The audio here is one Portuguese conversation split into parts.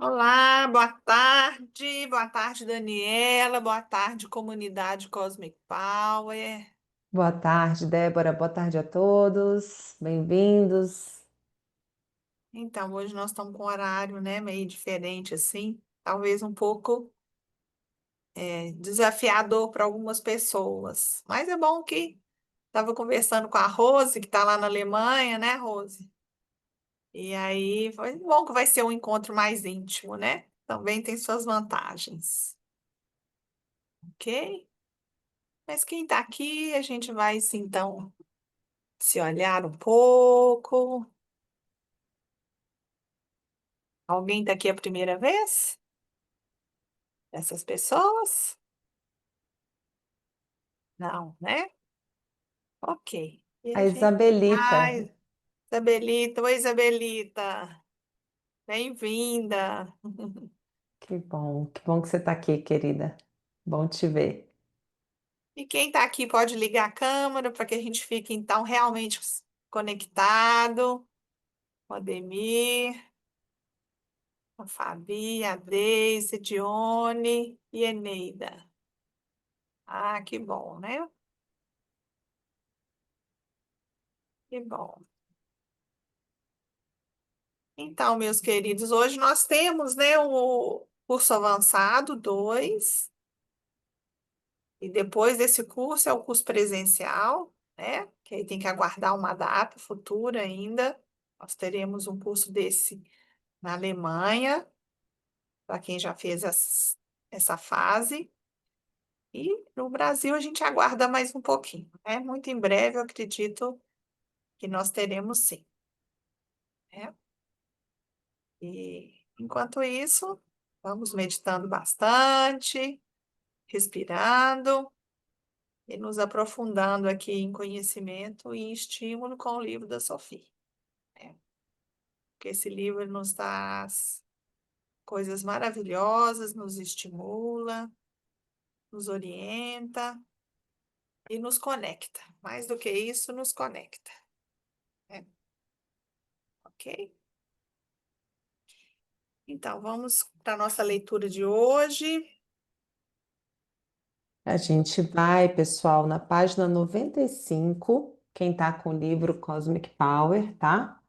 Olá, boa tarde, Daniela, boa tarde, comunidade Cosmic Power. Boa tarde, Débora. Boa tarde a todos. Bem-vindos. Então, hoje nós estamos com um horário, né, meio diferente assim, talvez um pouco desafiador para algumas pessoas, mas é bom que estava conversando com a Rose, que está lá na Alemanha, né, Rose? E aí foi bom que vai ser um encontro mais íntimo, né? Também tem suas vantagens, ok? Mas quem está aqui, a gente vai, então, se olhar um pouco. Alguém daqui a primeira vez? Dessas pessoas? Não, né? Ok. E A a gente. Isabelita. Ai, Isabelita, oi, Isabelita. Bem-vinda. Que bom que você está aqui, querida. Bom te ver. E quem está aqui pode ligar a câmera para que a gente fique, então, realmente conectado. O Ademir, a Fabi, a Deise, Dione e Eneida. Ah, que bom, né? Que bom. Então, meus queridos, hoje nós temos, né, o curso avançado 2 e depois desse curso é o curso presencial, né, que aí tem que aguardar uma data futura ainda. Nós teremos um curso desse na Alemanha, para quem já fez essa fase, e no Brasil a gente aguarda mais um pouquinho, né? Muito em breve eu acredito que nós teremos sim, né? E enquanto isso, vamos meditando bastante, respirando e nos aprofundando aqui em conhecimento e em estímulo com o livro da Sophie, né? Porque esse livro nos traz coisas maravilhosas, nos estimula, nos orienta e nos conecta. Mais do que isso, nos conecta, né? Ok? Então, vamos para a nossa leitura de hoje. A gente vai, pessoal, na página 95. Quem está com o livro Cosmic Power, tá?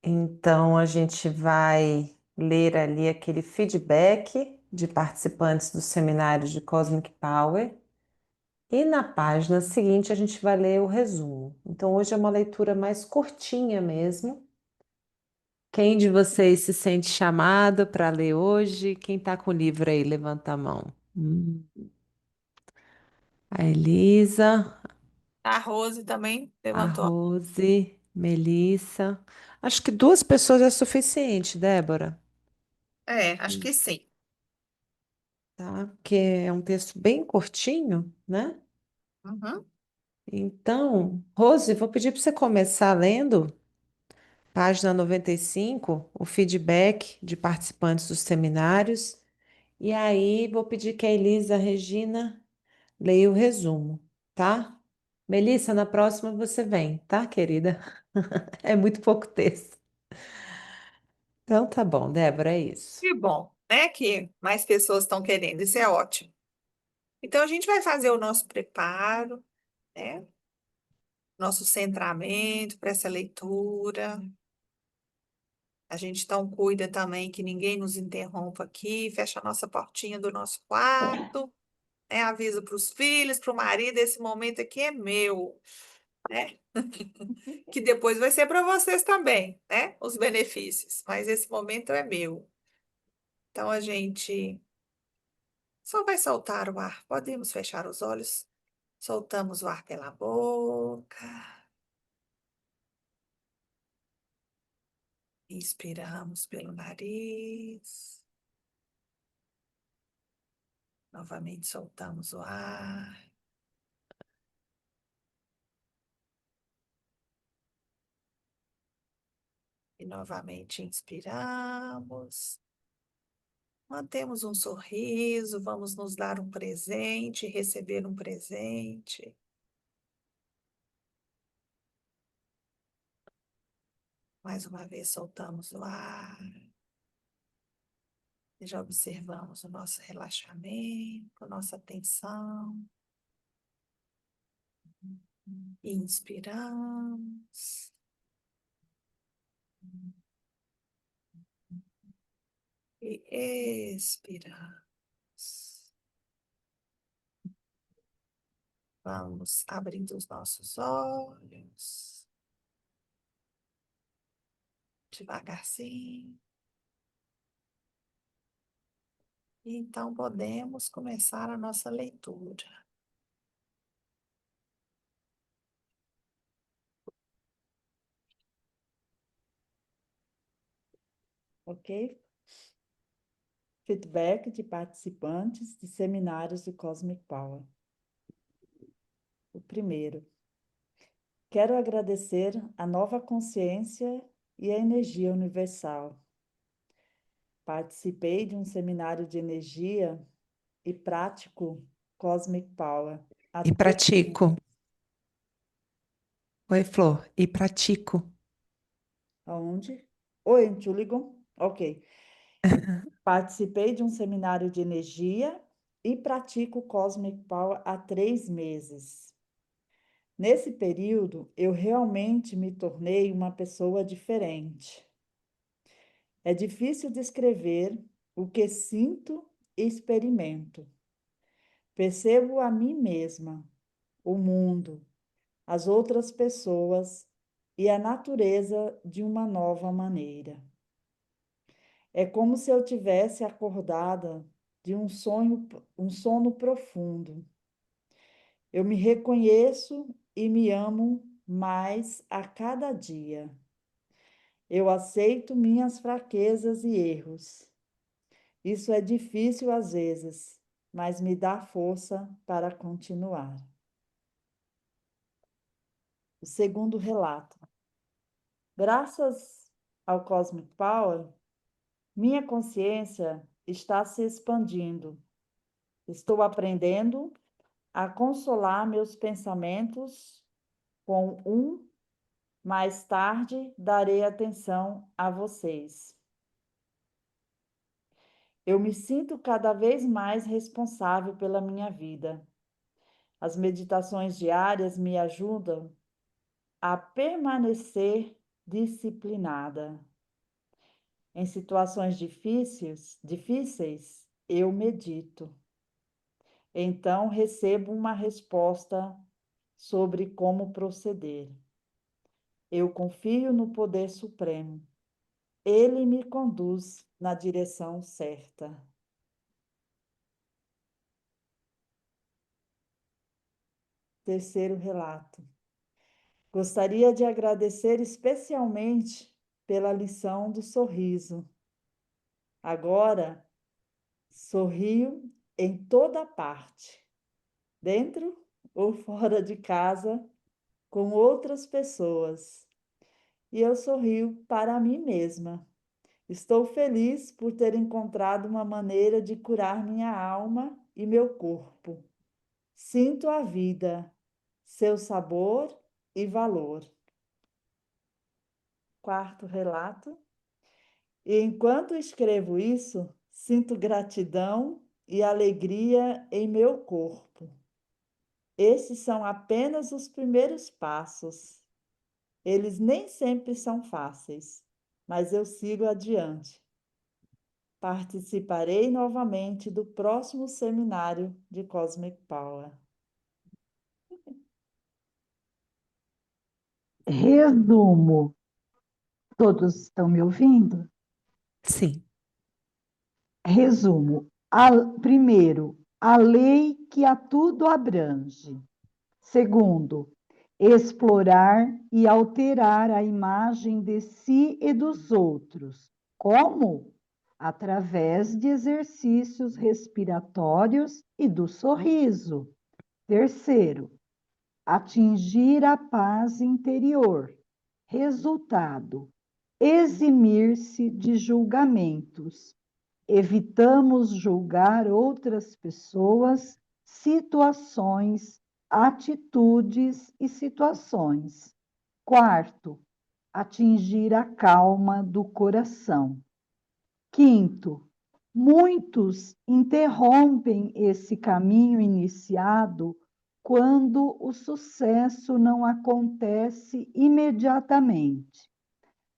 Então, a gente vai ler ali aquele feedback de participantes do seminário de Cosmic Power. E na página seguinte, a gente vai ler o resumo. Então, hoje é uma leitura mais curtinha mesmo. Quem de vocês se sente chamado para ler hoje? Quem está com o livro aí, levanta a mão. A Elisa, A Rose também a levantou. Rose, Melissa. Acho que duas pessoas é suficiente, Débora, É, acho que sim. tá? Porque é um texto bem curtinho, né? Uhum. Então, Rose, vou pedir para você começar lendo, página 95, o feedback de participantes dos seminários. E aí, vou pedir que a Elisa Regina leia o resumo, tá? Melissa, na próxima você vem, tá, querida? É muito pouco texto. Então tá bom, Débora, é isso. Que bom, né? Que mais pessoas estão querendo. Isso é ótimo. Então, a gente vai fazer o nosso preparo, né? Nosso centramento para essa leitura. A gente então cuida também que ninguém nos interrompa aqui, fecha a nossa portinha do nosso quarto, né? Avisa para os filhos, para o marido, esse momento aqui é meu, né? Que depois vai ser para vocês também, né? Os benefícios, mas esse momento é meu. Então a gente só vai soltar o ar. Podemos fechar os olhos. Soltamos o ar pela boca. Inspiramos pelo nariz. Novamente soltamos o ar. E novamente inspiramos. Mantemos um sorriso. Vamos nos dar um presente, receber um presente. Mais uma vez soltamos o ar. Já observamos o nosso relaxamento, nossa atenção. Inspiramos e expiramos. Vamos abrindo os nossos olhos devagarzinho. Então, podemos começar a nossa leitura. Ok? Feedback de participantes de seminários do Cosmic Power. O primeiro. Quero agradecer a nova consciência e a energia universal. Participei de um seminário de energia e prático Cosmic Power. E pratico. Oi, Flor. E pratico. Aonde? Oi, Entschuldigung. Ok. Participei de um seminário de energia e pratico Cosmic Power há 3 meses. Nesse período, eu realmente me tornei uma pessoa diferente. É difícil descrever o que sinto e experimento. Percebo a mim mesma, o mundo, as outras pessoas e a natureza de uma nova maneira. É como se eu tivesse acordada de um sono profundo. Eu me reconheço e me amo mais a cada dia. Eu aceito minhas fraquezas e erros. Isso é difícil às vezes, mas me dá força para continuar. O segundo relato. Graças ao Cosmic Power, minha consciência está se expandindo. Estou aprendendo a consolar meus pensamentos com mais tarde darei atenção a vocês. Eu me sinto cada vez mais responsável pela minha vida. As meditações diárias me ajudam a permanecer disciplinada. Em situações difíceis, eu medito. Então recebo uma resposta sobre como proceder. Eu confio no poder supremo. Ele me conduz na direção certa. Terceiro relato. Gostaria de agradecer especialmente pela lição do sorriso. Agora, sorrio em toda parte, dentro ou fora de casa, com outras pessoas. E eu sorrio para mim mesma. Estou feliz por ter encontrado uma maneira de curar minha alma e meu corpo. Sinto a vida, seu sabor e valor. Quarto relato. E enquanto escrevo isso, sinto gratidão e alegria em meu corpo. Esses são apenas os primeiros passos. Eles nem sempre são fáceis, mas eu sigo adiante. Participarei novamente do próximo seminário de Cosmic Power. Resumo, todos estão me ouvindo? Sim. Resumo, primeiro, a lei que a tudo abrange. Segundo, explorar e alterar a imagem de si e dos outros. Como? Através de exercícios respiratórios e do sorriso. Terceiro, atingir a paz interior. Resultado: eximir-se de julgamentos. Evitamos julgar outras pessoas, situações, atitudes e situações. Quarto, atingir a calma do coração. Quinto, Muitos interrompem esse caminho iniciado quando o sucesso não acontece imediatamente.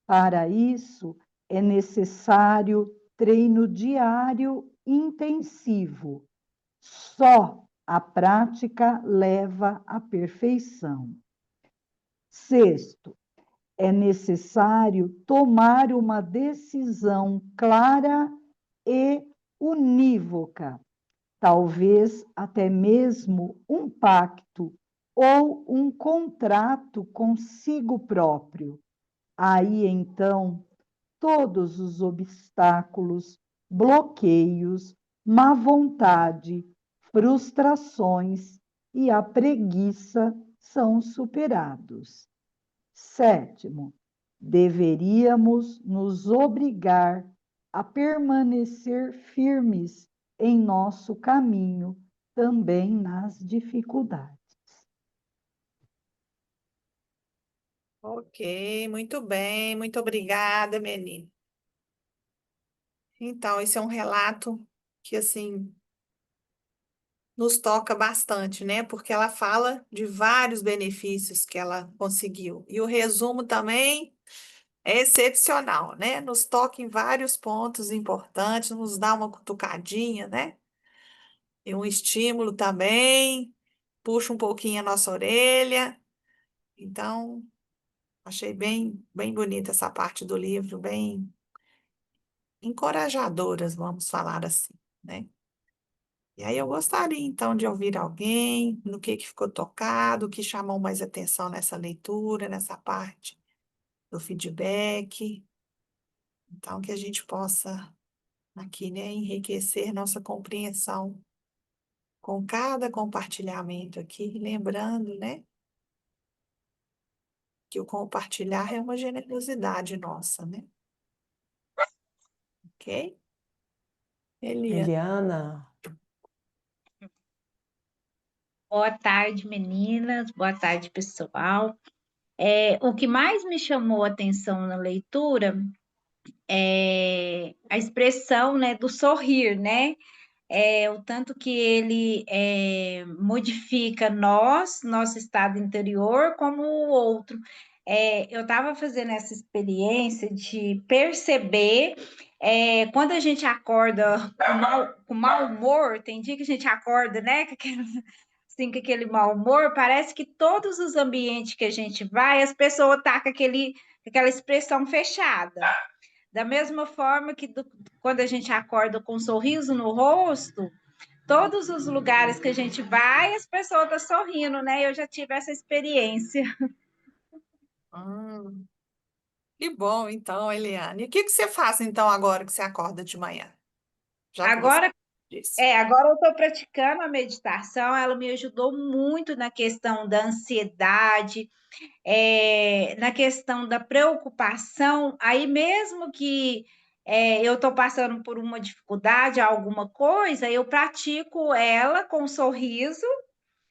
Para isso, é necessário treino diário intensivo. Só a prática leva à perfeição. Sexto, é necessário tomar uma decisão clara e unívoca, talvez até mesmo um pacto ou um contrato consigo próprio. Aí então, todos os obstáculos, bloqueios, má vontade, frustrações e a preguiça são superados. Sétimo, deveríamos nos obrigar a permanecer firmes em nosso caminho, também nas dificuldades. Ok, muito bem, muito obrigada, menina. Então, esse é um relato que, assim, nos toca bastante, né? Porque ela fala de vários benefícios que ela conseguiu. E o resumo também é excepcional, né? Nos toca em vários pontos importantes, nos dá uma cutucadinha, né? E um estímulo também, puxa um pouquinho a nossa orelha. Então, achei bem bonita essa parte do livro, bem encorajadoras, vamos falar assim, né? E aí eu gostaria então de ouvir alguém no que ficou tocado, o que chamou mais atenção nessa leitura, nessa parte do feedback. Então, que a gente possa aqui, né, enriquecer nossa compreensão com cada compartilhamento aqui, lembrando, né, que o compartilhar é uma generosidade nossa, né? Ok? Eliane. Eliana, Boa tarde, meninas. Boa tarde, pessoal. O que mais me chamou a atenção na leitura é a expressão, né, do sorrir, né? O tanto que ele modifica nosso estado interior, como o outro. Eu estava fazendo essa experiência de perceber quando a gente acorda com mau humor, tem dia que a gente acorda, né, assim, com aquele mau humor, parece que todos os ambientes que a gente vai, as pessoas estão com aquela expressão fechada. Da mesma forma que quando a gente acorda com um sorriso no rosto, todos os lugares que a gente vai, as pessoas estão sorrindo, né? Eu já tive essa experiência. Hum, que bom, então, Eliane. E o que você faz, então, agora que você acorda de manhã? Já que você Agora, disse. agora eu estou praticando a meditação, ela me ajudou muito na questão da ansiedade, na questão da preocupação, aí mesmo que eu estou passando por uma dificuldade, alguma coisa, eu pratico ela com um sorriso,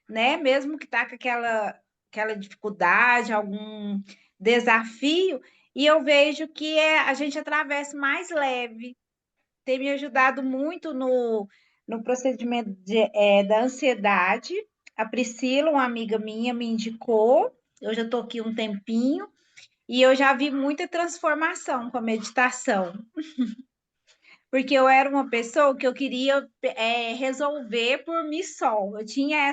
né? Mesmo que tá com aquela dificuldade, algum desafio, e eu vejo que a gente atravessa mais leve. Tem me ajudado muito no procedimento da ansiedade. A Priscila, uma amiga minha, me indicou. Eu já estou aqui um tempinho e eu já vi muita transformação com a meditação, porque eu era uma pessoa que eu queria resolver por mim só. Eu tinha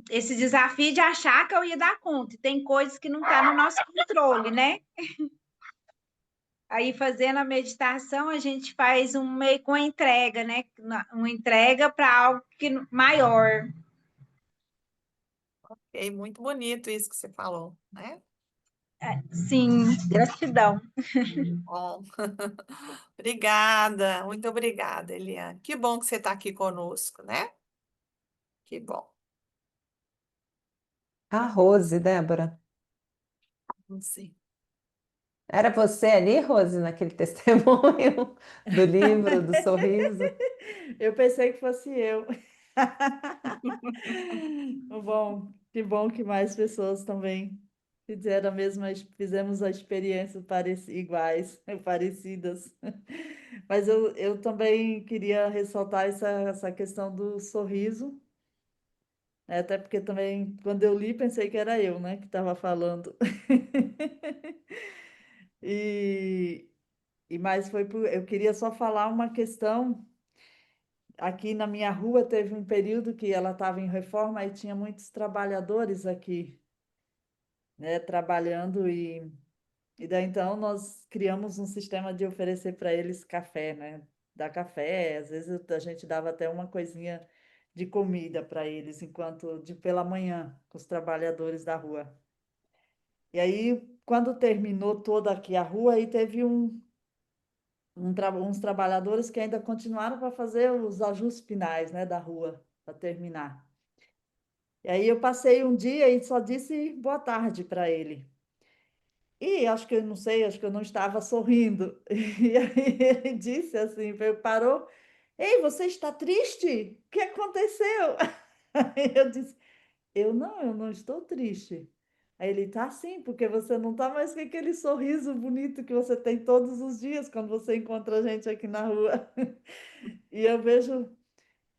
esse desafio de achar que eu ia dar conta. E tem coisas que não estão no nosso controle, né? Aí, fazendo a meditação, a gente faz meio com entrega, né? Uma entrega para algo maior. É muito bonito isso que você falou, né? Sim, gratidão. Bom, obrigada, muito obrigada, Eliane. Que bom que você está aqui conosco, né? Que bom. a Rose, Débora. Sim. Era você ali, Rose, naquele testemunho do livro, do sorriso? Eu pensei que fosse eu. Bom, que bom que mais pessoas também Fizeram a mesma, fizemos a experiência iguais, parecidas. Mas eu também queria ressaltar essa questão do sorriso, né? Até porque também, quando eu li, pensei que era eu, né, que estava falando. E, mais eu queria só falar uma questão. Aqui na minha rua teve um período que ela estava em reforma e tinha muitos trabalhadores aqui, né, trabalhando e daí então nós criamos um sistema de oferecer para eles café, né? Dar café, às vezes a gente dava até uma coisinha de comida para eles enquanto de pela manhã com os trabalhadores da rua. E aí quando terminou toda aqui a rua, aí teve uns trabalhadores que ainda continuaram para fazer os ajustes finais, né, da rua, para terminar. E aí eu passei um dia e só disse boa tarde para ele. E acho que eu não sei, acho que eu não estava sorrindo. E aí ele disse assim, parou, ei, você está triste? O que aconteceu? Aí eu disse, eu não estou triste. Aí ele, tá sim, porque você não tá mais com aquele sorriso bonito que você tem todos os dias quando você encontra a gente aqui na rua. E eu vejo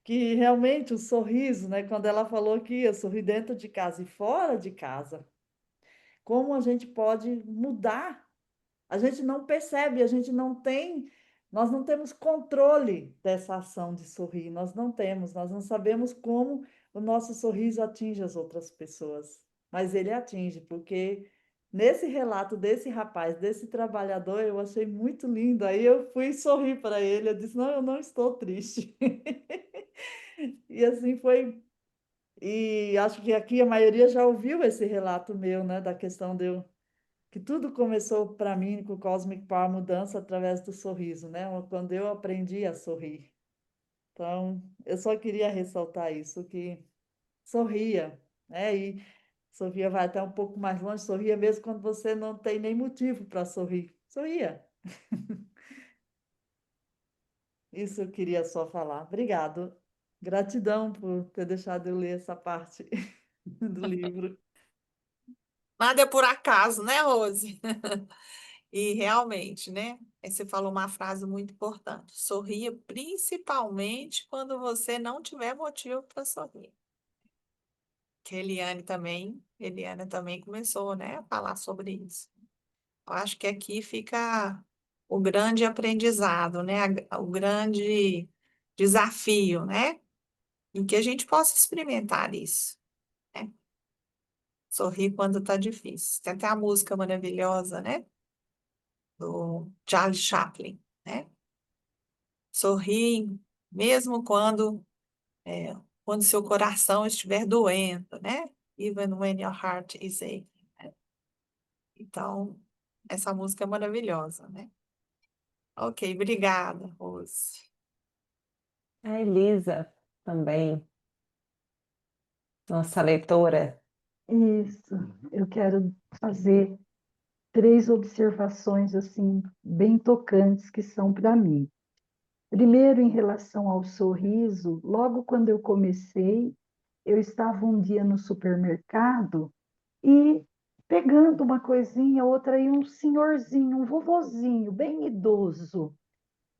que realmente o sorriso, né? Quando ela falou que eu sorri dentro de casa e fora de casa, como a gente pode mudar. A gente não percebe, a gente não tem, nós não temos controle dessa ação de sorrir, nós não sabemos como o nosso sorriso atinge as outras pessoas, mas ele atinge, porque nesse relato desse rapaz, desse trabalhador, eu achei muito lindo, aí eu fui sorrir para ele, eu disse, não, eu não estou triste. E assim foi, e acho que aqui a maioria já ouviu esse relato meu, né, da questão de eu que tudo começou para mim com o Cosmic Power, a mudança através do sorriso, né? Quando eu aprendi a sorrir. Então, eu só queria ressaltar isso, que sorria, né? E sorria vai até um pouco mais longe, sorria mesmo quando você não tem nem motivo para sorrir. Sorria. Isso eu queria só falar. Obrigado. Gratidão por ter deixado eu ler essa parte do livro. Nada é por acaso, né, Rose? E realmente, né? Aí você falou uma frase muito importante. Sorria principalmente quando você não tiver motivo para sorrir. Que Eliane também começou, né, a falar sobre isso. Eu acho que aqui fica o grande aprendizado, né? O grande desafio, né? Em que a gente possa experimentar isso, né? Sorrir quando está difícil. Tem até a música maravilhosa, né? Do Charlie Chaplin, né? Sorri mesmo quando seu coração estiver doendo, né? Even when your heart is aching. Né? Então, essa música é maravilhosa, né? Ok, obrigada, Rose. A Elisa também, nossa leitora. Isso, eu quero fazer 3 observações assim bem tocantes que são para mim. Primeiro, em relação ao sorriso, logo quando eu comecei, eu estava um dia no supermercado e pegando uma coisinha, outra, e um senhorzinho, um vovozinho, bem idoso.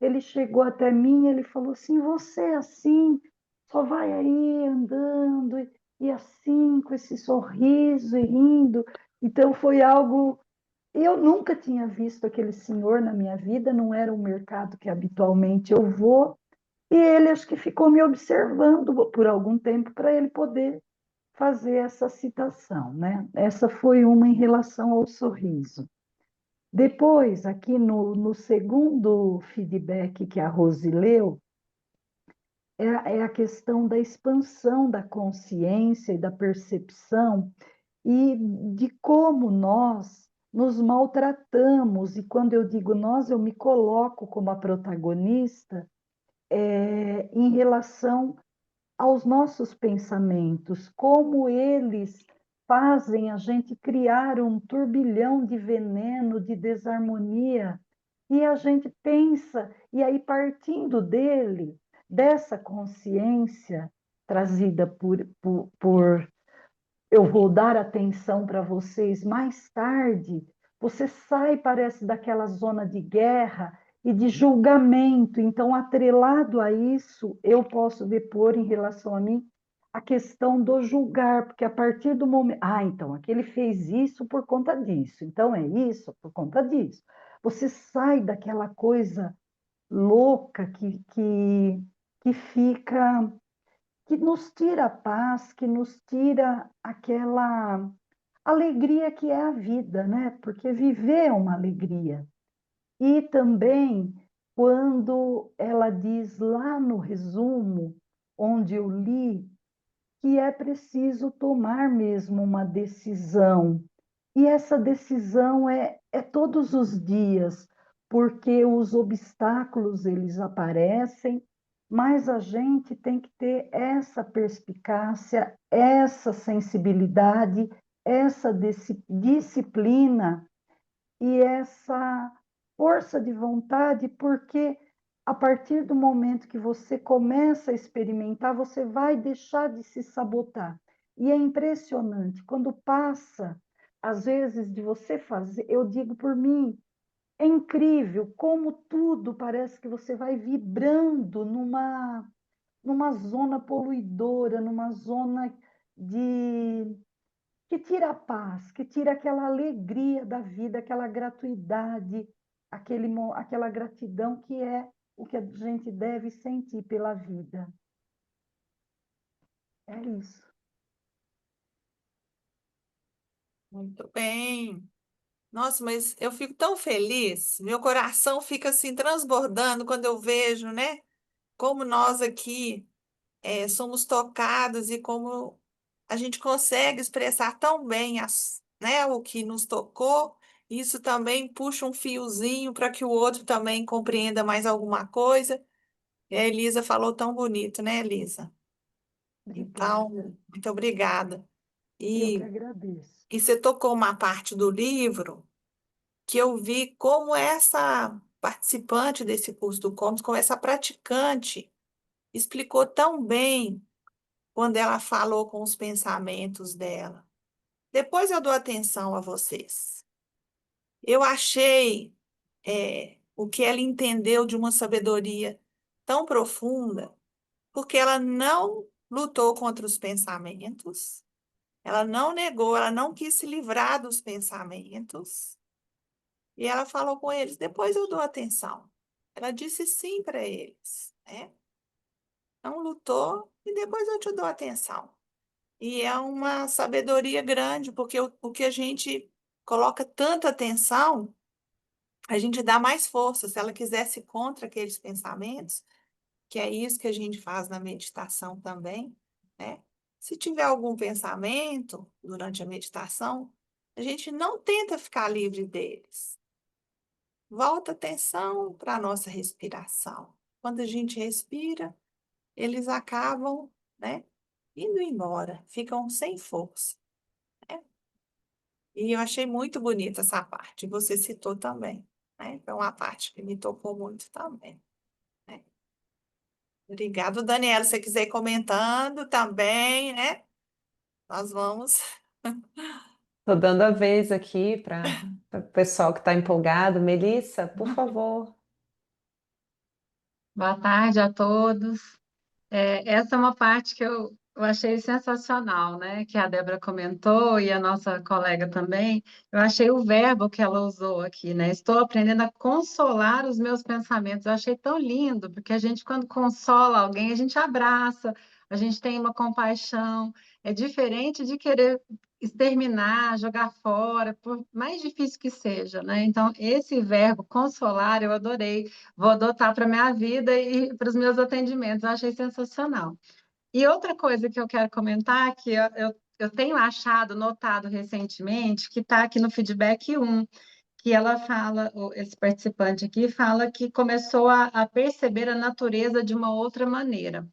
Ele chegou até mim, ele falou assim: você é assim, só vai aí andando e assim, com esse sorriso e rindo. Então foi algo. Eu nunca tinha visto aquele senhor na minha vida, não era um mercado que habitualmente eu vou, e ele acho que ficou me observando por algum tempo para ele poder fazer essa citação, né? Essa foi uma em relação ao sorriso. Depois, aqui no segundo feedback que a Rose leu, é a questão da expansão da consciência e da percepção e de como nós nos maltratamos. E quando eu digo nós, eu me coloco como a protagonista em relação aos nossos pensamentos, como eles fazem a gente criar um turbilhão de veneno, de desarmonia, e a gente pensa, e aí partindo dele, dessa consciência trazida por eu vou dar atenção para vocês mais tarde, você sai, parece, daquela zona de guerra e de julgamento. Então, atrelado a isso, eu posso depor em relação a mim a questão do julgar, porque a partir do momento. Ah, então, aquele fez isso por conta disso, então é isso por conta disso. Você sai daquela coisa louca que fica, que nos tira a paz, que nos tira aquela alegria que é a vida, né? Porque viver é uma alegria. E também, quando ela diz lá no resumo, onde eu li, que é preciso tomar mesmo uma decisão. E essa decisão é todos os dias, porque os obstáculos eles aparecem, mas a gente tem que ter essa perspicácia, essa sensibilidade, essa disciplina e essa força de vontade, porque a partir do momento que você começa a experimentar, você vai deixar de se sabotar. E é impressionante, quando passa, às vezes, de você fazer, eu digo por mim, é incrível como tudo parece que você vai vibrando numa zona poluidora, numa zona de que tira a paz, que tira aquela alegria da vida, aquela gratuidade, aquela gratidão que é o que a gente deve sentir pela vida. É isso. Muito bem. Nossa, mas eu fico tão feliz, meu coração fica assim transbordando quando eu vejo, né? Como nós aqui somos tocados e como a gente consegue expressar tão bem né, o que nos tocou. Isso também puxa um fiozinho para que o outro também compreenda mais alguma coisa. E a Elisa falou tão bonito, né, Elisa? Então, Obrigada. muito obrigada. Eu que E, agradeço. e você tocou uma parte do livro que eu vi como essa participante desse curso do Comes, como essa praticante, explicou tão bem quando ela falou com os pensamentos dela. Depois eu dou atenção a vocês. Eu achei o que ela entendeu de uma sabedoria tão profunda, porque ela não lutou contra os pensamentos, ela não negou, ela não quis se livrar dos pensamentos, e ela falou com eles: depois eu dou atenção. Ela disse sim para eles, né? Não lutou e depois eu te dou atenção. E é uma sabedoria grande, porque o que a gente coloca tanta atenção, a gente dá mais força. Se ela quisesse ir contra aqueles pensamentos, que é isso que a gente faz na meditação também, né? Se tiver algum pensamento durante a meditação, a gente não tenta ficar livre deles. Volta a atenção para a nossa respiração. Quando a gente respira, eles acabam, né, indo embora, ficam sem força, né? E eu achei muito bonita essa parte, você citou também, né? Foi uma parte que me tocou muito também, né? Obrigado, Daniela. Se você quiser ir comentando também, né? Nós vamos. Estou dando a vez aqui para o pessoal que está empolgado. Melissa, por favor. Boa tarde a todos. Essa é uma parte que eu achei sensacional, né? Que a Débora comentou e a nossa colega também. Eu achei o verbo que ela usou aqui, né? Estou aprendendo a consolar os meus pensamentos. Eu achei tão lindo, porque a gente, quando consola alguém, a gente abraça, a gente tem uma compaixão. É diferente de querer exterminar, jogar fora, por mais difícil que seja, né? Então, esse verbo consolar, eu adorei. Vou adotar para a minha vida e para os meus atendimentos. Eu achei sensacional. E outra coisa que eu quero comentar, que eu tenho achado, notado recentemente, que está aqui no feedback 1, que ela fala, esse participante aqui fala que começou a perceber a natureza de uma outra maneira.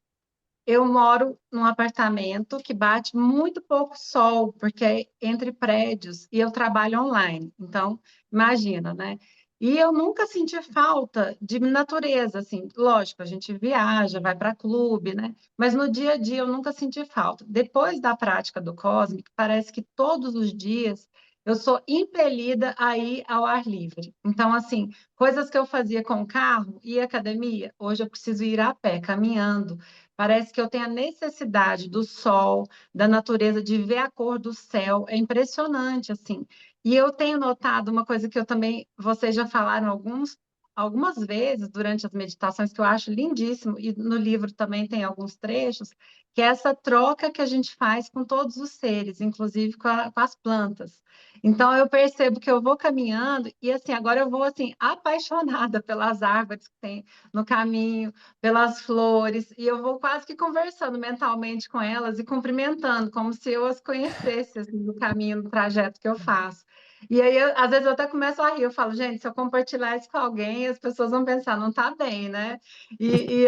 Eu moro num apartamento que bate muito pouco sol, porque é entre prédios, e eu trabalho online. Então, imagina, né? E eu nunca senti falta de natureza, assim, lógico, a gente viaja, vai para clube, né? Mas no dia a dia eu nunca senti falta. Depois da prática do Cosmic, parece que todos os dias eu sou impelida a ir ao ar livre. Então, assim, coisas que eu fazia com o carro e academia, hoje eu preciso ir a pé, caminhando. Parece que eu tenho a necessidade do sol, da natureza, de ver a cor do céu. É impressionante, assim. E eu tenho notado uma coisa que eu também, vocês já falaram algumas vezes durante as meditações, que eu acho lindíssimo, e no livro também tem alguns trechos, que é essa troca que a gente faz com todos os seres, inclusive com as plantas. Então eu percebo que eu vou caminhando e assim, agora eu vou assim apaixonada pelas árvores que tem no caminho, pelas flores, e eu vou quase que conversando mentalmente com elas e cumprimentando, como se eu as conhecesse assim, no caminho, no trajeto que eu faço. E aí, às vezes, eu até começo a rir. Eu falo, gente, se eu compartilhar isso com alguém, as pessoas vão pensar, não tá bem, né?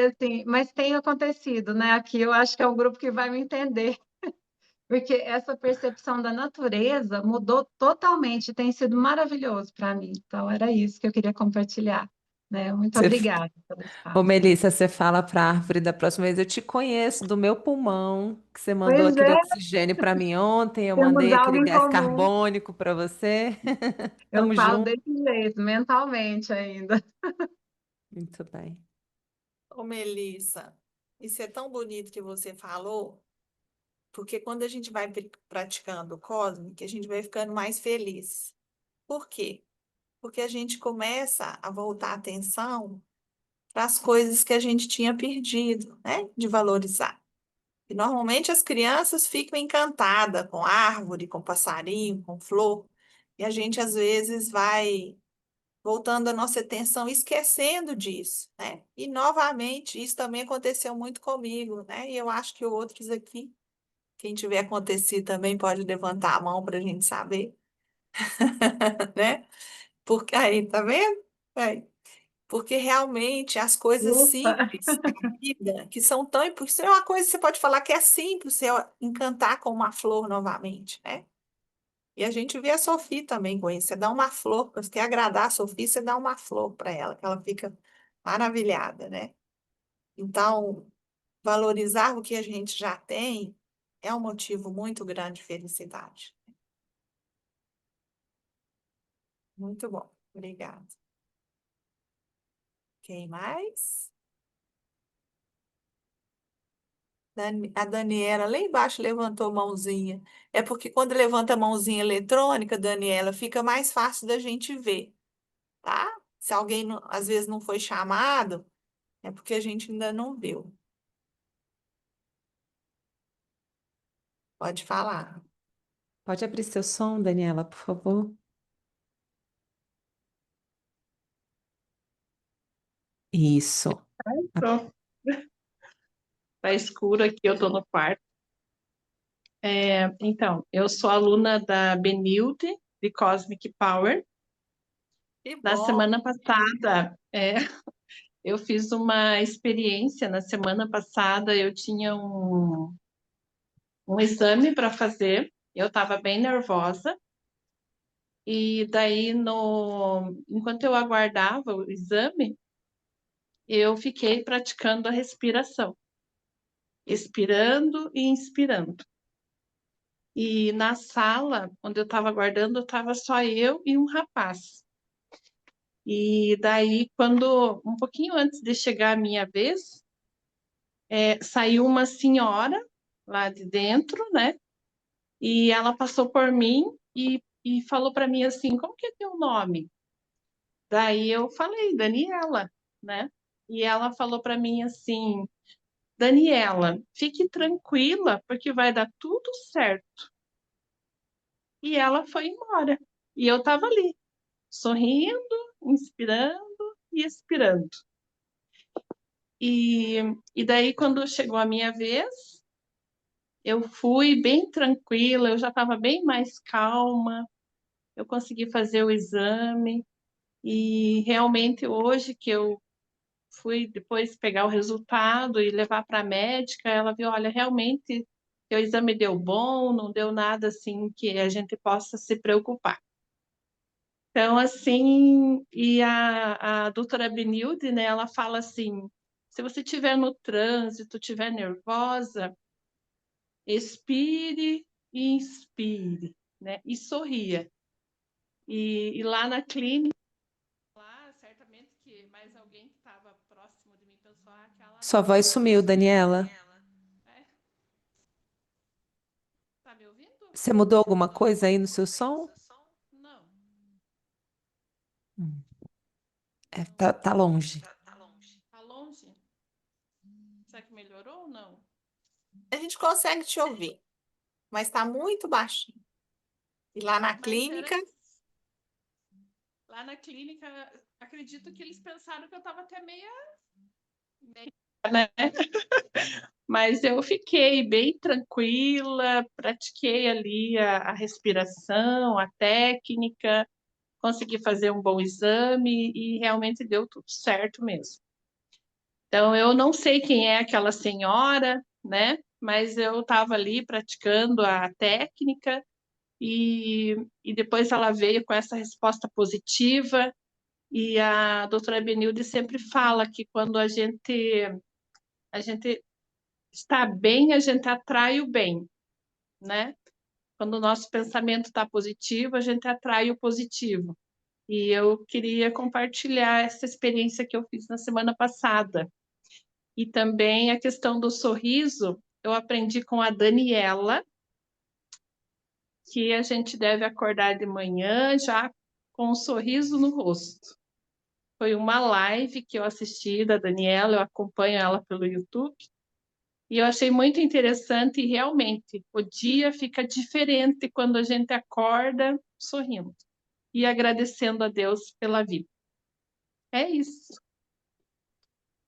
Assim, mas tem acontecido, né? Aqui eu acho que é um grupo que vai me entender, porque essa percepção da natureza mudou totalmente, tem sido maravilhoso para mim. Então, era isso que eu queria compartilhar, né? Muito Você obrigada pelo Ô, espaço. Melissa, você fala para a árvore da próxima vez, eu te conheço do meu pulmão, que você mandou Pois aquele é, oxigênio para mim ontem, eu temos mandei algo aquele em gás comum. carbônico para você. Eu Tamo falo junto. desse jeito, mentalmente ainda. Muito bem. Ô, Melissa, isso é tão bonito que você falou, porque quando a gente vai praticando o Cosmic, a gente vai ficando mais feliz. Por quê? Porque a gente começa a voltar a atenção para as coisas que a gente tinha perdido, né? De valorizar. E normalmente as crianças ficam encantadas com árvore, com passarinho, com flor, e a gente às vezes vai voltando a nossa atenção, esquecendo disso, né? E novamente, isso também aconteceu muito comigo, né? E eu acho que outros aqui, quem tiver acontecido também pode levantar a mão para a gente saber, né? Porque aí, tá vendo? Aí. Porque realmente as coisas Ufa! simples da vida, que são tão importantes, isso é uma coisa que você pode falar que é simples, você encantar com uma flor novamente, né? E a gente vê a Sofia também com isso. Você dá uma flor, você quer agradar a Sofia, você dá uma flor para ela, que ela fica maravilhada, né? Então, valorizar o que a gente já tem é um motivo muito grande de felicidade. Muito bom. Obrigada. Quem mais? A Daniela lá embaixo levantou a mãozinha. É porque quando levanta a mãozinha eletrônica, Daniela, fica mais fácil da gente ver, tá? Se alguém às vezes não foi chamado, é porque a gente ainda não viu. Pode falar. Pode abrir seu som, Daniela, por favor? Isso. Pronto, tá escuro aqui, eu tô no quarto. Então, eu sou aluna da Benilde, de Cosmic Power. Que Na bom. semana passada, eu fiz uma experiência. Na semana passada, eu tinha um exame para fazer. Eu estava bem nervosa. E daí, enquanto eu aguardava o exame, eu fiquei praticando a respiração, expirando e inspirando. E na sala, onde eu estava aguardando, estava só eu e um rapaz. E daí, um pouquinho antes de chegar a minha vez, saiu uma senhora lá de dentro, né? E ela passou por mim e falou para mim assim: como que é teu nome? Daí eu falei: Daniela, né? E ela falou para mim assim: Daniela, fique tranquila, porque vai dar tudo certo. E ela foi embora. E eu estava ali, sorrindo, inspirando e expirando. E, e daí, quando chegou a minha vez, eu fui bem tranquila, eu já estava bem mais calma, eu consegui fazer o exame. E realmente, hoje que eu fui depois pegar o resultado e levar para a médica, ela viu: olha, realmente, o exame deu bom, não deu nada assim que a gente possa se preocupar. Então, assim, e a doutora Benilde, né, ela fala assim, se você estiver no trânsito, estiver nervosa, expire e inspire, né, e sorria. E lá na clínica, lá, certamente que mais alguém que estava próximo de mim pensou, ah, aquela Sua voz sumiu, Daniela. é, tá me ouvindo? Você mudou alguma coisa aí no seu som? Não, Hum, não. tá longe. Tá longe? Será que melhorou ou não? A gente consegue te ouvir, mas está muito baixinho. E lá na Mas será clínica, lá na clínica, acredito que eles pensaram que eu estava até meia, né? Mas eu fiquei bem tranquila, pratiquei ali a respiração, a técnica, consegui fazer um bom exame e realmente deu tudo certo mesmo. Então, eu não sei quem é aquela senhora, né? Mas eu estava ali praticando a técnica e depois ela veio com essa resposta positiva. E a doutora Benilde sempre fala que quando a gente está bem, a gente atrai o bem, né? Quando o nosso pensamento está positivo, a gente atrai o positivo. E eu queria compartilhar essa experiência que eu fiz na semana passada. E também a questão do sorriso, eu aprendi com a Daniela, que a gente deve acordar de manhã já com um sorriso no rosto. Foi uma live que eu assisti da Daniela, eu acompanho ela pelo YouTube, e eu achei muito interessante e realmente o dia fica diferente quando a gente acorda sorrindo e agradecendo a Deus pela vida. É isso.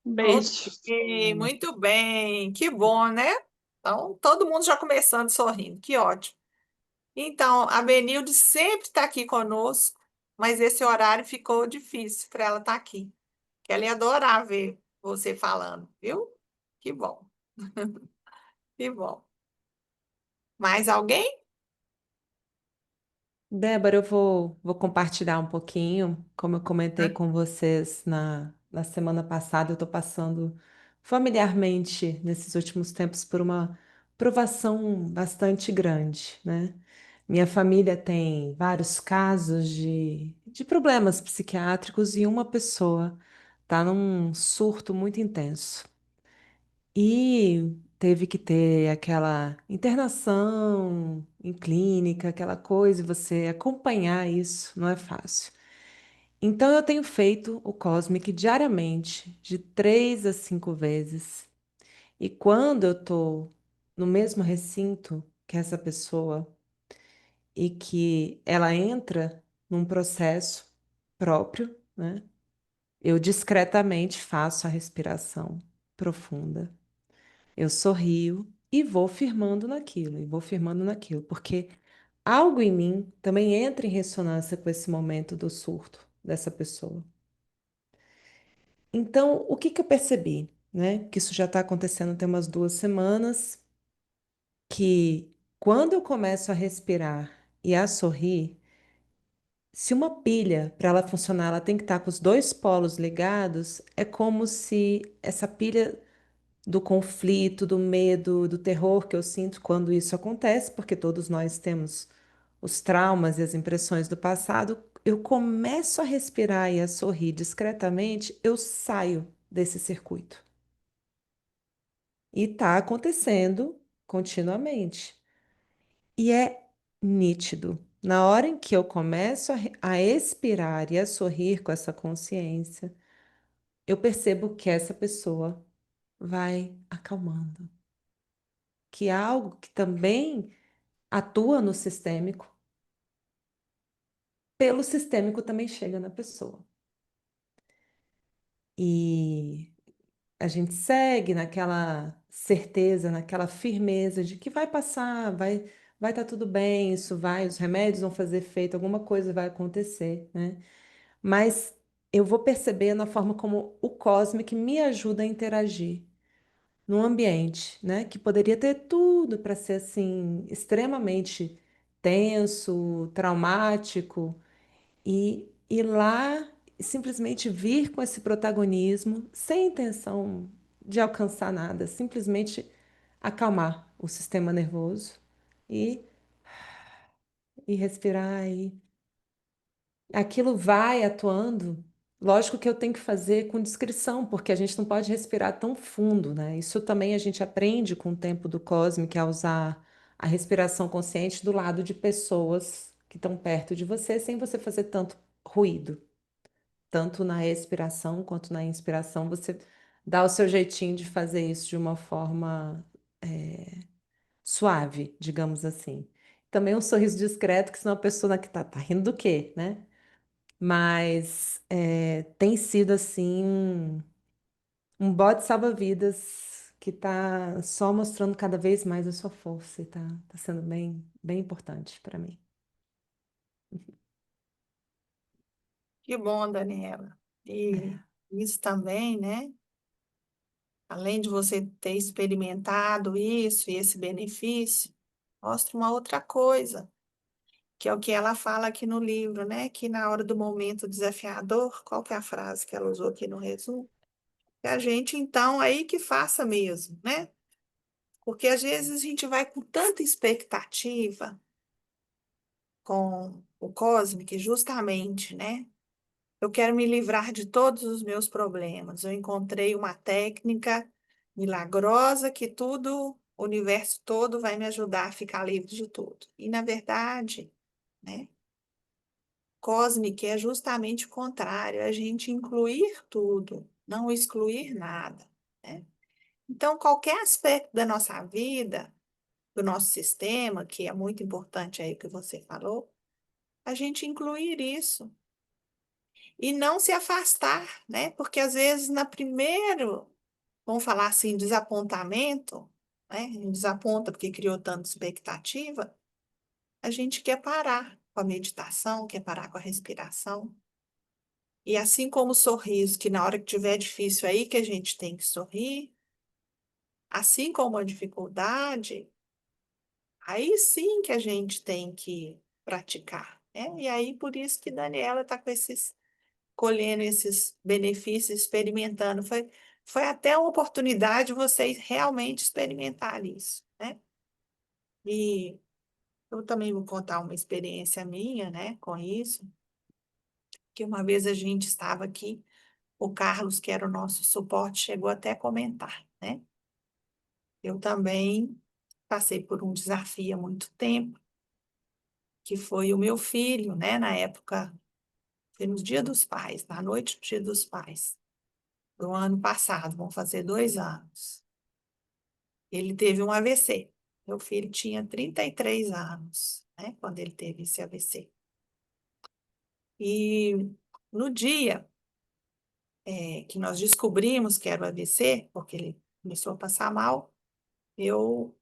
Um beijo. ok, muito bem, que bom, né? Então, todo mundo já começando sorrindo, que ótimo. Então, a Benilde sempre está aqui conosco, mas esse horário ficou difícil para ela estar aqui. Que ela ia adorar ver você falando, viu? Que bom, que bom. Mais alguém? Débora, eu vou compartilhar um pouquinho. Como eu comentei com vocês na semana passada, eu estou passando familiarmente nesses últimos tempos por uma provação bastante grande, né? Minha família tem vários casos de problemas psiquiátricos e uma pessoa está num surto muito intenso. E teve que ter aquela internação em clínica, aquela coisa, e você acompanhar isso não é fácil. Então eu tenho feito o Cosmic diariamente, de 3 a 5 vezes. E quando eu estou no mesmo recinto que essa pessoa e que ela entra num processo próprio, né? Eu discretamente faço a respiração profunda. Eu sorrio e vou firmando naquilo, e vou firmando naquilo, porque algo em mim também entra em ressonância com esse momento do surto dessa pessoa. Então, o que que eu percebi, né? Que isso já está acontecendo tem umas 2 semanas, que quando eu começo a respirar e a sorrir, se uma pilha, para ela funcionar, ela tem que estar com os dois polos ligados, é como se essa pilha do conflito, do medo, do terror que eu sinto quando isso acontece, porque todos nós temos os traumas e as impressões do passado, eu começo a respirar e a sorrir discretamente, eu saio desse circuito. E está acontecendo continuamente. E é nítido. Na hora em que eu começo a expirar e a sorrir com essa consciência, eu percebo que essa pessoa vai acalmando. Que é algo que também atua no sistêmico, pelo sistêmico também chega na pessoa. E a gente segue naquela certeza, naquela firmeza de que vai passar, vai estar tudo bem, isso vai, os remédios vão fazer efeito, alguma coisa vai acontecer, né? Mas eu vou perceber na forma como o cósmico me ajuda a interagir num ambiente, né, que poderia ter tudo para ser assim extremamente tenso, traumático. e ir lá e simplesmente vir com esse protagonismo, sem intenção de alcançar nada, simplesmente acalmar o sistema nervoso e, e respirar e aquilo vai atuando. Lógico que eu tenho que fazer com discrição, porque a gente não pode respirar tão fundo, né? Isso também a gente aprende com o tempo do Cosmic, a usar a respiração consciente do lado de pessoas que estão perto de você, sem você fazer tanto ruído. Tanto na expiração quanto na inspiração, você dá o seu jeitinho de fazer isso de uma forma suave, digamos assim. Também um sorriso discreto, que senão a pessoa que tá rindo do quê, né? Mas tem sido assim um bote salva-vidas que tá só mostrando cada vez mais a sua força e tá sendo bem, bem importante para mim. Que bom, Daniela. E isso também, né? Além de você ter experimentado isso e esse benefício, mostra uma outra coisa, que é o que ela fala aqui no livro, né? Que na hora do momento desafiador, qual que é a frase que ela usou aqui no resumo? Que a gente, então, aí que faça mesmo, né? Porque às vezes a gente vai com tanta expectativa com o Cosmic, justamente, né? Eu quero me livrar de todos os meus problemas. Eu encontrei uma técnica milagrosa que tudo, o universo todo vai me ajudar a ficar livre de tudo. E, na verdade, né, cósmica é justamente o contrário, é a gente incluir tudo, não excluir nada, né? Então, qualquer aspecto da nossa vida, do nosso sistema, que é muito importante aí o que você falou, a gente incluir isso. E não se afastar, né? Porque às vezes na primeiro, vamos falar assim, desapontamento, né? Desaponta porque criou tanta expectativa, a gente quer parar com a meditação, quer parar com a respiração. E assim como o sorriso, que na hora que tiver difícil aí que a gente tem que sorrir, assim como a dificuldade, aí sim que a gente tem que praticar, né? E aí por isso que Daniela está com esses colhendo esses benefícios, experimentando. Foi até uma oportunidade de vocês realmente experimentar isso, né? E eu também vou contar uma experiência minha, né, com isso, que uma vez a gente estava aqui, o Carlos, que era o nosso suporte, chegou até a comentar, né? Eu também passei por um desafio há muito tempo, que foi o meu filho, né, na época, foi no Dia dos Pais, na noite do Dia dos Pais, do ano passado, vão fazer 2 anos. Ele teve um AVC. Meu filho tinha 33 anos, né, quando ele teve esse AVC. E no dia que nós descobrimos que era o AVC, porque ele começou a passar mal, eu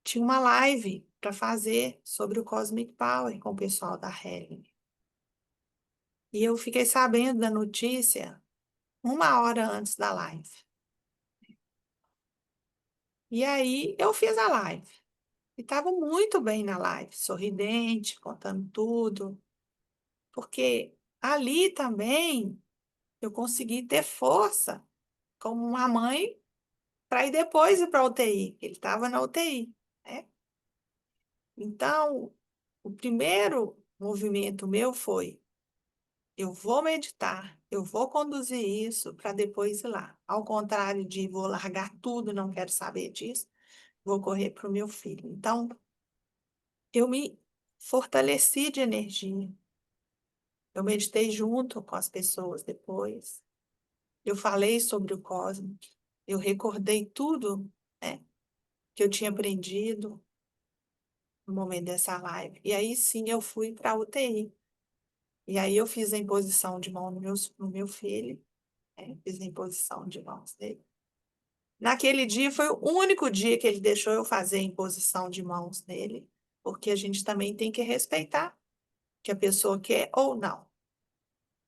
tinha uma live para fazer sobre o Cosmic Power com o pessoal da Helen. E eu fiquei sabendo da notícia 1 hora antes da live. E aí eu fiz a live. E estava muito bem na live, sorridente, contando tudo. Porque ali também eu consegui ter força como uma mãe para ir depois ir para a UTI. Ele estava na UTI, né? Então, o primeiro movimento meu foi: eu vou meditar, eu vou conduzir isso para depois ir lá. Ao contrário de vou largar tudo, não quero saber disso, vou correr para o meu filho. Então, eu me fortaleci de energia. Eu meditei junto com as pessoas depois. Eu falei sobre o Cosmic, eu recordei tudo, né, que eu tinha aprendido no momento dessa live. E aí sim eu fui para a UTI. E aí eu fiz a imposição de mão no meu filho, né, fiz a imposição de mãos dele. Naquele dia foi o único dia que ele deixou eu fazer a imposição de mãos nele, porque a gente também tem que respeitar que a pessoa quer ou não.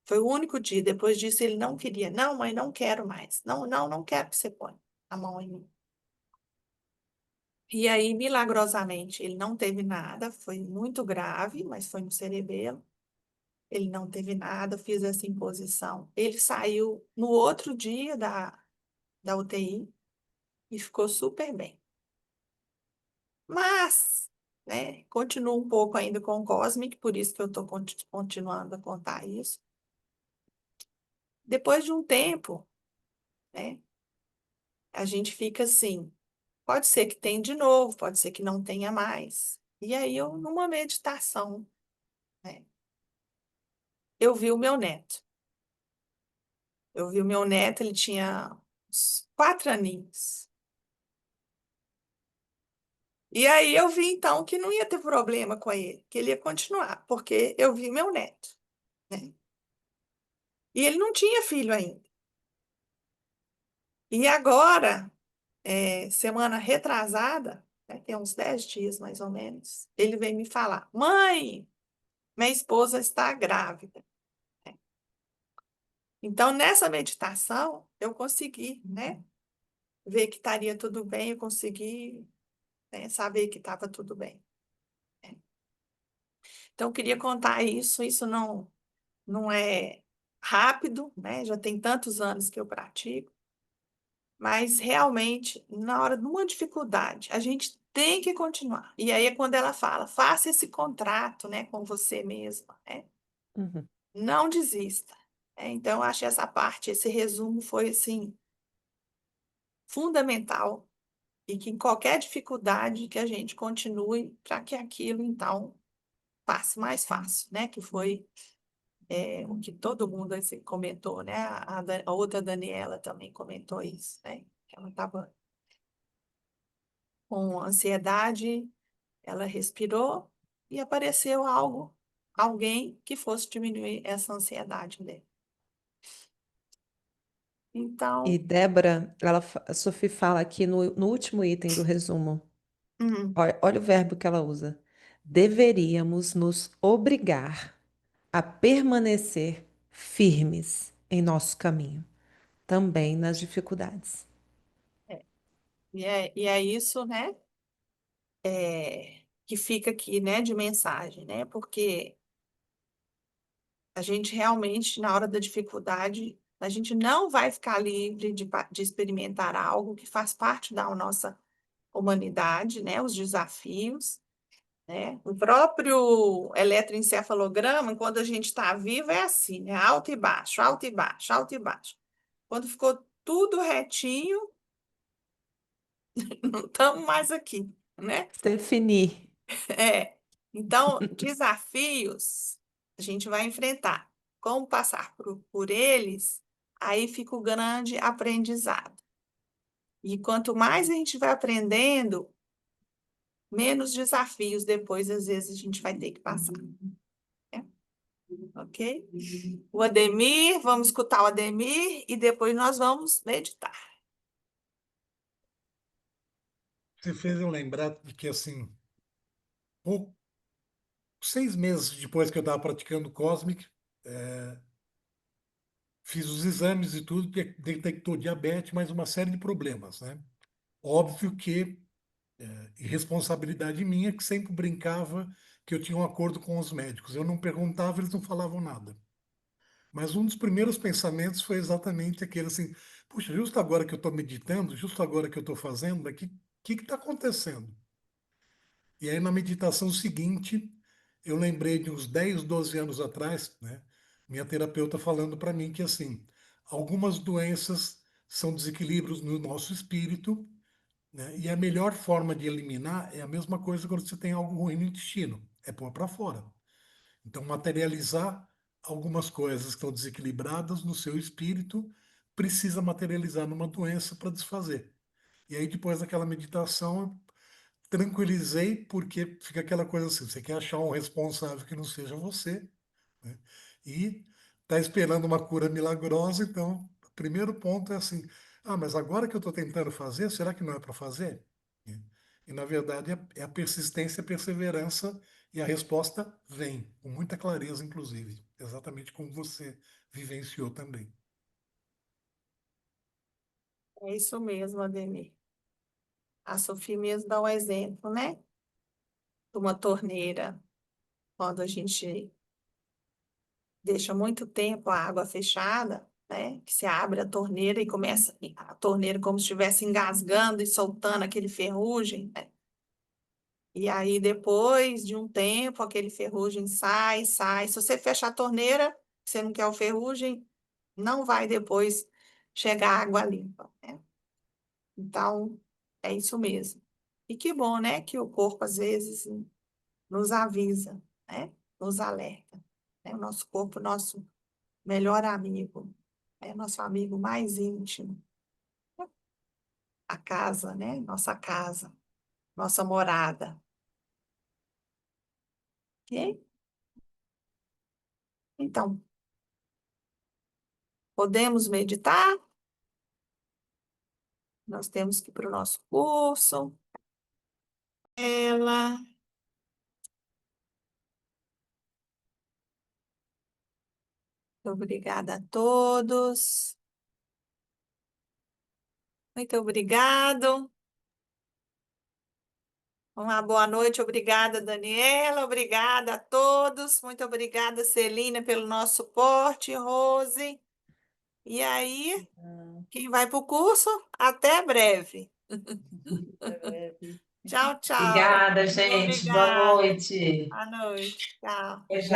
Foi o único dia. Depois disso ele não queria. Não, mãe, não quero mais. Não, não, não quero que você ponha a mão em mim. E aí, milagrosamente, ele não teve nada, foi muito grave, mas foi no cerebelo. Ele não teve nada, eu fiz essa imposição. Ele saiu no outro dia da UTI e ficou super bem. Mas, né, continuo um pouco ainda com o Cosmic, por isso que eu estou continuando a contar isso. Depois de um tempo, né, a gente fica assim, pode ser que tenha de novo, pode ser que não tenha mais. E aí eu, numa meditação, né, eu vi o meu neto. Eu vi o meu neto, ele tinha uns 4 aninhos. E aí eu vi então que não ia ter problema com ele, que ele ia continuar, porque eu vi meu neto, né? E ele não tinha filho ainda. E agora, semana retrasada, né, tem uns 10 dias mais ou menos, ele veio me falar: Mãe, minha esposa está grávida. Então, nessa meditação, eu consegui, né, ver que estaria tudo bem, eu consegui, né, saber que estava tudo bem. Então, eu queria contar isso. Isso não é rápido, né? Já tem tantos anos que eu pratico, mas realmente, na hora de uma dificuldade, a gente tem que continuar. E aí é quando ela fala: faça esse contrato, né, com você mesma, né? Uhum. Não desista. Então, eu acho essa parte, esse resumo foi assim fundamental e que em qualquer dificuldade que a gente continue para que aquilo então passe mais fácil, né? Que foi o que todo mundo assim, comentou, né? A outra Daniela também comentou isso, né? Que ela estava com ansiedade, ela respirou e apareceu alguém que fosse diminuir essa ansiedade dele. E Então, Débora, a Sophie fala aqui no último item do resumo. hum, Olha o verbo que ela usa. Deveríamos nos obrigar a permanecer firmes em nosso caminho, também nas dificuldades. é, e é isso, né? Que fica aqui, né? De mensagem, né? Porque a gente realmente, na hora da dificuldade, a gente não vai ficar livre de experimentar algo que faz parte da nossa humanidade, né? Os desafios, né? O próprio eletroencefalograma, quando a gente está vivo, é assim, né? Alto e baixo, alto e baixo, alto e baixo. Quando ficou tudo retinho, não estamos mais aqui, né? Definir. É. Então, desafios a gente vai enfrentar. Como passar por eles, aí fica o grande aprendizado. E quanto mais a gente vai aprendendo, menos desafios depois, às vezes, a gente vai ter que passar. Né? Ok? O Ademir, vamos escutar o Ademir e depois nós vamos meditar. Você fez eu lembrar de que, assim, 6 meses depois que eu estava praticando Cosmic, fiz os exames e tudo, detectou diabetes, mais uma série de problemas, né? Óbvio que irresponsabilidade minha, que sempre brincava que eu tinha um acordo com os médicos. Eu não perguntava, eles não falavam nada. Mas um dos primeiros pensamentos foi exatamente aquele assim: puxa, justo agora que eu estou meditando, justo agora que eu estou fazendo, mas que está acontecendo? E aí, na meditação seguinte, eu lembrei de uns 10, 12 anos atrás, né, minha terapeuta falando para mim que, assim, algumas doenças são desequilíbrios no nosso espírito, né, e a melhor forma de eliminar é a mesma coisa quando você tem algo ruim no intestino, é pôr para fora. Então, materializar algumas coisas que estão desequilibradas no seu espírito precisa materializar numa doença para desfazer. E aí, depois daquela meditação, tranquilizei, porque fica aquela coisa assim: você quer achar um responsável que não seja você, né? E está esperando uma cura milagrosa, então, o primeiro ponto é assim: ah, mas agora que eu estou tentando fazer, será que não é para fazer? E, na verdade, é a persistência, a perseverança, e a resposta vem, com muita clareza, inclusive, exatamente como você vivenciou também. É isso mesmo, Ademir. A Sofia mesmo dá um exemplo, né? De uma torneira, quando a gente deixa muito tempo a água fechada, né? Que se abre a torneira e começa a torneira como se estivesse engasgando e soltando aquele ferrugem, né? E aí, depois de um tempo, aquele ferrugem sai. Se você fechar a torneira, você não quer o ferrugem, não vai depois chegar água limpa, né? Então, é isso mesmo. E que bom, né? Que o corpo, às vezes, nos avisa, né? Nos alerta, né? O nosso corpo, nosso melhor amigo, é nosso amigo mais íntimo. A casa, né? Nossa casa, nossa morada. Ok? Então, podemos meditar? Nós temos que ir para o nosso curso. Ela. Obrigada a todos. Muito obrigado. Uma boa noite. Obrigada, Daniela. Obrigada a todos. Muito obrigada, Celina, pelo nosso suporte, Rose. E aí, quem vai para o curso, até breve. Até breve. Tchau, tchau. Obrigada, Muito gente. Boa obrigada. noite. Boa noite. Tchau. Até